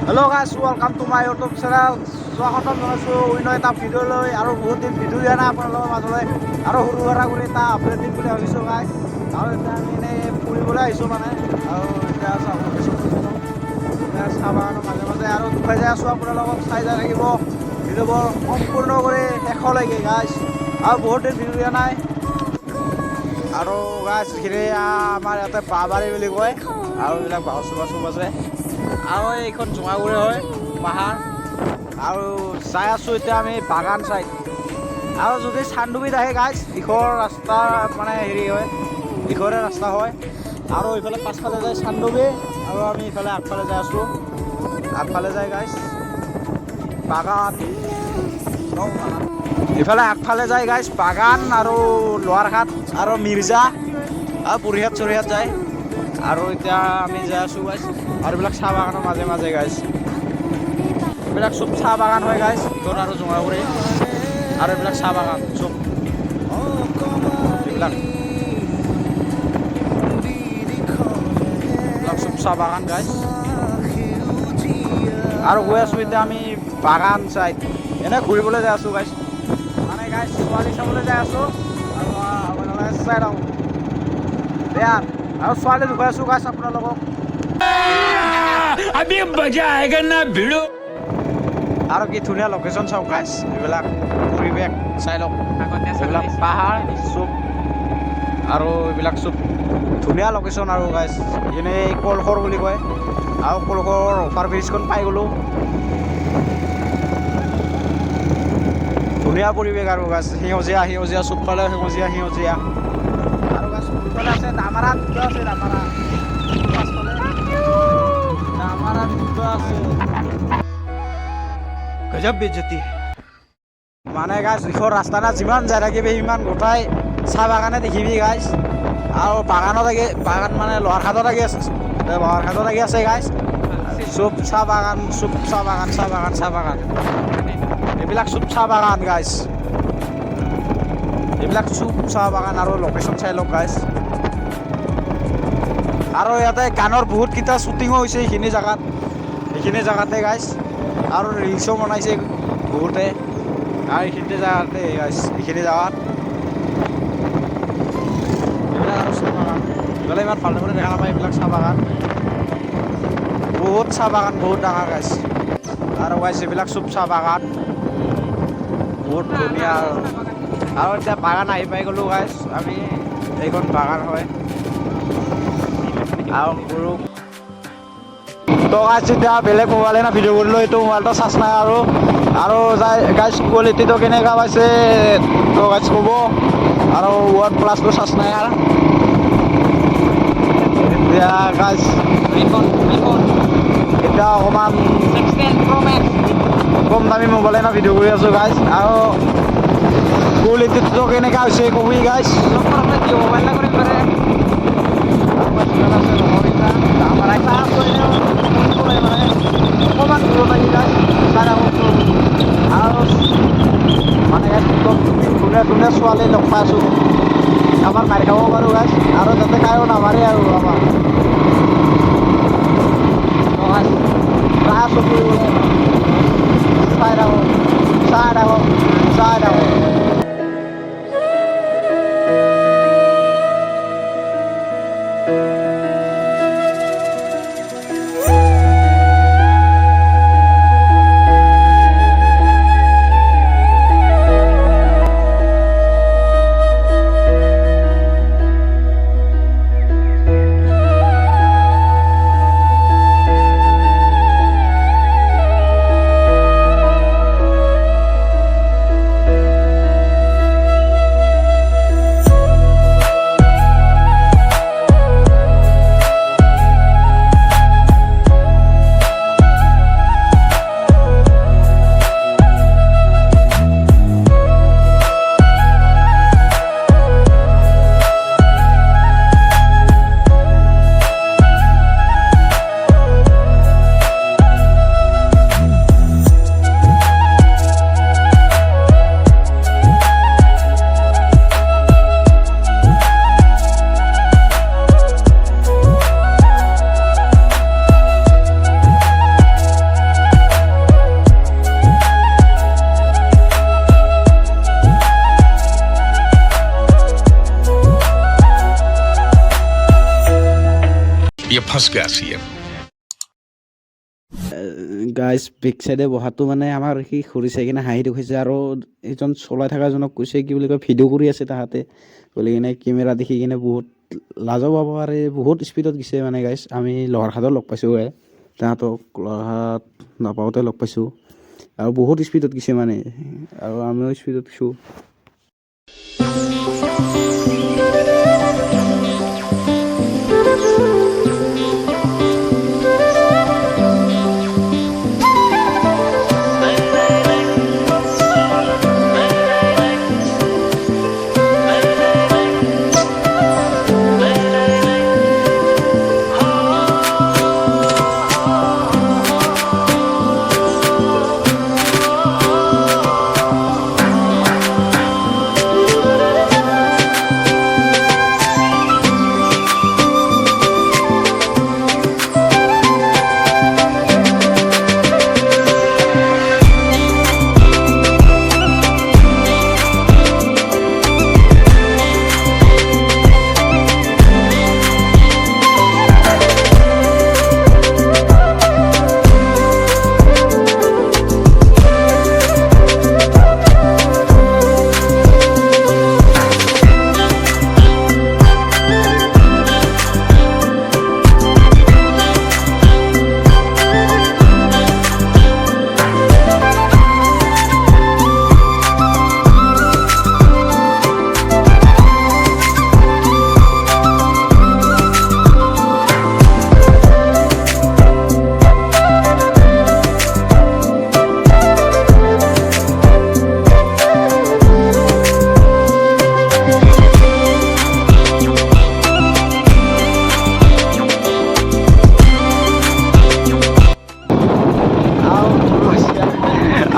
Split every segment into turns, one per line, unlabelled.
Hello guys, welcome to my YouTube channel. স্বাগতম জনাইছোঁ অন্য এটা ভিডিঅ'লৈ আৰু বহুত দিন ভিডিঅ' দিয়া নাই আপোনালোকৰ মাজলৈ আৰু সৰু সুৰা কৰি এটা আপডেট দিম বুলি ভাবিছোঁ গাইছ। আৰু এতিয়া আমি এনেই ফুৰিবলৈ আহিছোঁ মানে আৰু এতিয়া চাহ বাগানৰ মাজে মাজে আৰু দুখাই যাই আছোঁ আপোনালোকক চাই যাই থাকিব ভিডিঅ'বোৰ সম্পূৰ্ণ কৰি শেষলৈকে গাইছ। আৰু বহুত দিন ভিডিঅ' দিয়া নাই আৰু গাইছ এইখিনি আমাৰ ইয়াতে বাঁহবাৰী বুলি কয় আৰু এইবিলাক বাঁহৰ চুপ আছে আৰু এইখন জোঙাগুৰি হয় পাহাৰ আৰু চাই আছোঁ এতিয়া আমি বাগান চাইড আৰু যদি চানডুবিত আহে গাইছ ইখৰ ৰাস্তা মানে হেৰি হয় ইখৰে ৰাস্তা হয় আৰু এইফালে পাছফালে যায় চানডুবি আৰু আমি ইফালে আগফালে যাই আছোঁ আগফালে যায় গাইছ বাগান ইফালে আগফালে যায় গাইছ বাগান আৰু লোৱাৰঘাট আৰু মিৰ্জা আৰু বুঢ়ীহাট চৰিহাট যায় আৰু এতিয়া আমি যাই আছোঁ গাইছ আৰু এইবিলাক চাহ বাগানৰ মাজে মাজে গাইছ এইবিলাক চব চাহ বাগান হয় গাইছ ইখন আৰু জোঙাগুৰি আৰু এইবিলাক চাহ বাগান চব এইবিলাক চব চাহ বাগান গাইছ আৰু গৈ আছোঁ এতিয়া আমি বাগান চাইড এনে ঘূৰিবলৈ যাই আছোঁ গাইছ মানে গাইছ ছোৱালী চাবলৈ যাই আছোঁ আৰু চাই থাকোঁ বেয়া আৰু ছোৱালী দেখুৱাই আছোঁ গাইছ আপোনালোকক
अभी मजा आएगा ना भिड़ो
আৰু কি ধুনীয়া লোকেশ্যন চাওক গাইছ এইবিলাক পৰিৱেশ চাই লওক এইবিলাক পাহাৰ চব আৰু এইবিলাক চব ধুনীয়া লোকেশ্যন আৰু গাইছ এনেই কলখৰ বুলি কয় আৰু কলখৰ অভাৰ ব্ৰিজখন পাই গ'লোঁ ধুনীয়া পৰিৱেশ আৰু গাছ সেউজীয়া সেউজীয়া চবফালে সেউজীয়া সেউজীয়া আৰু গাছ ফুলফালে আছে দামাৰা দুটা আছে দামাৰা দামাৰা দুটা আছে গজব বেজ্জতি মানে গাছ ইখৰ ৰাস্তা না যিমান যাই থাকিবি সিমান গোটাই চাহ বাগানে দেখিবি গাইছ আৰু বাগানত আগে বাগান মানে লোহাৰঘাটত আগে আছে লোহাৰঘাটত আগে আছে গাইছ চব চাহ বাগান চব চাহ বাগান চাহ বাগান চাহ বাগান এইবিলাক চব চাহ বাগান গাইছ এইবিলাক চব চাহ বাগান আৰু লোকেশ্যন চাই লওক গাইছ আৰু ইয়াতে গানৰ বহুতকেইটা শ্বুটিঙো হৈছে এইখিনি জেগাতে গাইছ আৰু ৰিলচো বনাইছে বহুতে আৰু এইখিনি জেগাতে গাইছ এইখিনি জেগাত এইবিলাক আৰু চাহ বাগান এইফালে ইমান ভালদৰে দেখা নাপায় এইবিলাক চাহ বাগান বহুত চাহ বাগান বহুত ডাঙৰ গাইছ আৰু গাইছ এইবিলাক চব চাহ বাগান বহুত ধুনীয়া আৰু এতিয়া বাগান আহি পাই গ'লোঁ গাইছ আমি এইখন বাগান হয় আৰু গৰু তো গাইছ এতিয়া বেলেগ মোবাইলে না ভিডিঅ' কৰিলোঁ এইটো মোবাইলটো চাৰ্জ নাই আৰু যাই গাইছ কোৱালিটিটো কেনেকুৱা পাইছে তো গাইছ ক'ব আৰু OnePlus-টো চাৰ্জ নাই আৰু এতিয়া গাইছ এতিয়া অকণমান কম দামী মোবাইলে না ভিডিঅ' কৰি আছোঁ গাইছ আৰু কোৱালিটিটো কেনেকুৱা হৈছে কবি গাইছ মোবাইল কৰি পাৰে অকণমান দূৰত আহি যায় চাই থাকোঁ আৰু মানে ধুনীয়া ছোৱালী লগ পাইছোঁ আমাৰ মাৰি খাব পাৰোঁ গাইছ আৰু যাতে কায়ো নামাৰে আৰু আমাৰ প্ৰায় চকুৰি চাই থাকোঁ
फंस गया सीएम।
গাইজ বেক চাইডে বহাটো মানে আমাৰ সি খৰি চাই কিনে হাঁহি দেখুৱাইছে আৰু এইজন চলাই থকাজনক কৈছে কি বুলি কয় ভিডিঅ' কৰি আছে তাহাঁতে বুলি কিনে কেমেৰা দেখি কিনে বহুত লাজো পাব পাৰে বহুত স্পীডত গৈছে মানে গাইজ আমি লহৰঘাটত লগ পাইছোঁ তাহাঁতক লহৰঘাট নাপাওঁতে লগ পাইছোঁ আৰু বহুত স্পীডত গৈছে মানে আৰু আমিও স্পীডত গৈছোঁ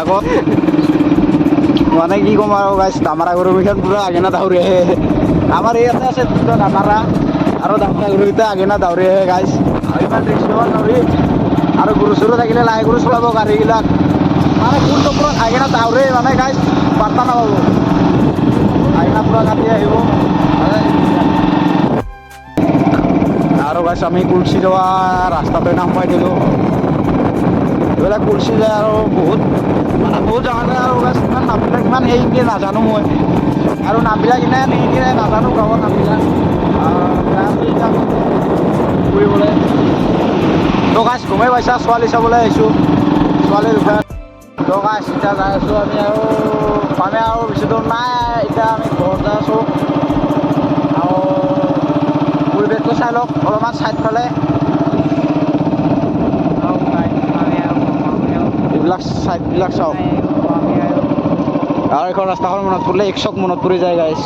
আগত মানে কি ক'ম আৰু গাইছ দামাৰা গৰুকেইখন পুৰা আগেনা দাউৰি আহে আমাৰ ইয়াতে আছে দুটা দামাৰা আৰু দামাৰা গৰুকেইটা আগেনা দাউৰি আহে গাইছ ইমান ৰিক্স ল'ব নোৱাৰি আৰু গৰু চৰু থাকিলে লাহে গৰু চলাব গাড়ীবিলাক মানে কোনটো পুৰা আগেনা দাউৰে মানে গাইছ বাৰ্তা নাপাব আগেনা পুৰা কাটি আহিব আৰু গাইছ আমি কুলচি যোৱা ৰাস্তাটোৰ নাম পাই দিলোঁ এইবিলাক কুলচি যায় আৰু বহুত মানে বহুত জেগা যায় আৰু ইমান নামবিলাক ইমান হেৰিকৈ নাজানো মই আৰু নামবিলাক ইমান হেৰিকৈ নাজানো গাঁৱৰ নামবিলাক ফুৰিবলৈ তো গাছ গমেই পাইছা ছোৱালী চাবলৈ আহিছোঁ ছোৱালীৰ বিষয়ে তো গাছ এতিয়া যাই আছোঁ আমি আৰু পামে আৰু বেছি দূৰ নাই এতিয়া আমি ঘৰত যাই আছোঁ আৰু পৰিৱেশটো চাই লওক অলপমান চাইড ফালে এইবিলাক চাইডবিলাক চাওক আৰু এখন ৰাস্তাখন মনত পৰিলে একচক মনত পৰি যায় গাইছ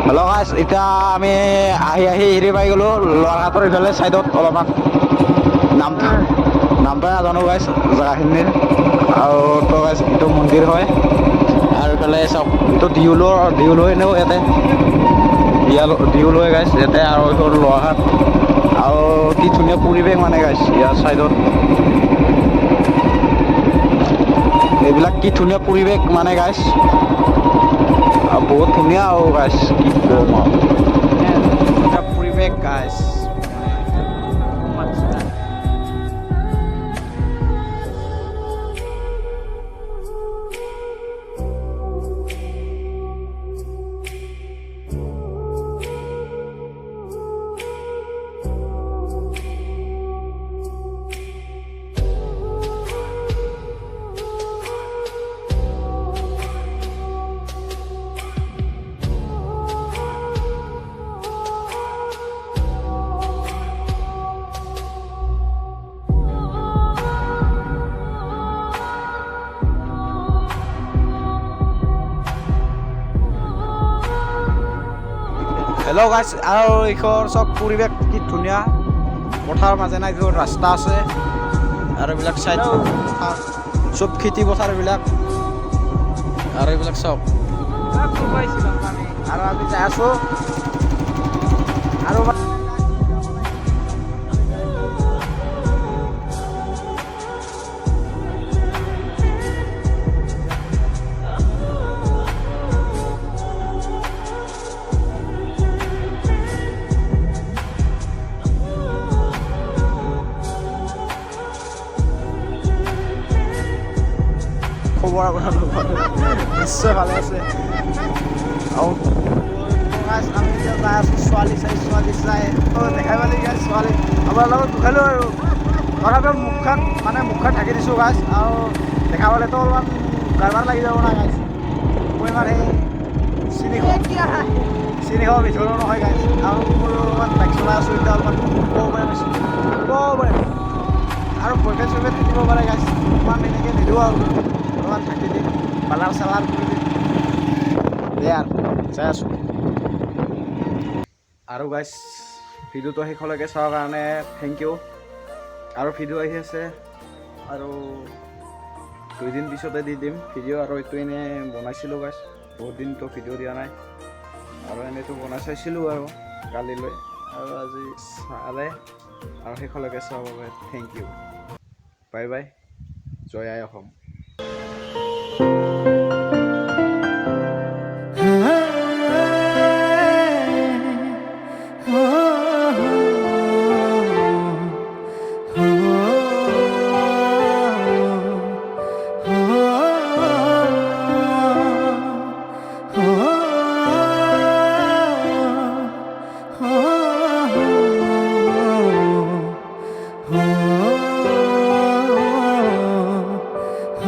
হেল্ল' গাইছ এতিয়া আমি আহি হেৰি পাই গ'লোঁ লৰাঘাটৰ ইফালে চাইডত অলপমান নামটো নাজানো গাইছ জেগাখিনিৰ আৰু তো গাইছ এইটো মন্দিৰ হয় আৰু ইফালে চাওক এইটো দিউল হয় এনেও ইয়াতে দিউল হয় গাইছ ইয়াতে আৰু এইটো লৰাঘাট আৰু কি ধুনীয়া পৰিৱেশ মানে গাইছ ইয়াৰ চাইডত এইবিলাক কি ধুনীয়া পৰিৱেশ মানে গাইছ বহুত ধুনীয়া আৰু গাইছ কি ক'ম আৰু পৰিৱেশ গাইছ হেল্ল' গাইছ আৰু এইখন চব পৰিৱেশ কি ধুনীয়া পথাৰৰ মাজে নাই ৰাস্তা আছে আৰু এইবিলাক চাইড চব খেতি পথাৰ এইবিলাক আৰু এইবিলাক চব আৰু আমি যাই আছোঁ আৰু খবৰ আপোনাৰ নিশ্চয় ভালে আছে আৰু আমি এতিয়া যাই আছোঁ ছোৱালী চাই দেখাই পালি গাইছ ছোৱালী আমাৰ লগত দুখালোঁ আৰু তথাপিও মুখখন ঢাকি দিছোঁ গাইছ আৰু দেখাবলৈতো অলপমান গাৰবাৰ লাগি যাব না গাইছ মই ইমান সেই চিনি খাব ভিতৰো নহয় গাইছ আৰু মোৰ অলপমান বাইক চলাই আছোঁ এতিয়া অলপমান ক'ব পাৰে আৰু বয়ফ্ৰেণ্ড চয়ফ্ৰেণ্ড থাকিব পাৰে গাইছ ইমান এনেকৈ নিদিওঁ আৰু অলপমান থাকি দিম কালাৰ চালাৰ কৰি দিম দে আৰু চাই আছোঁ আৰু গাইছ ভিডিঅ'টো শেষলৈকে চোৱাৰ কাৰণে থেংক ইউ আৰু ভিডিঅ' আহি আছে আৰু 2 দিন পিছতে দি দিম ভিডিঅ' আৰু এইটো এনেই বনাইছিলোঁ গাইছ বহুত দিনতো ভিডিঅ' দিয়া নাই আৰু এনেইতো বনাই চাইছিলোঁ আৰু কালিলৈ আৰু আজি চালে আৰু শেষলৈকে চোৱাৰ বাবে থেংক ইউ বাই বাই জয় আই অসম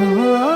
oh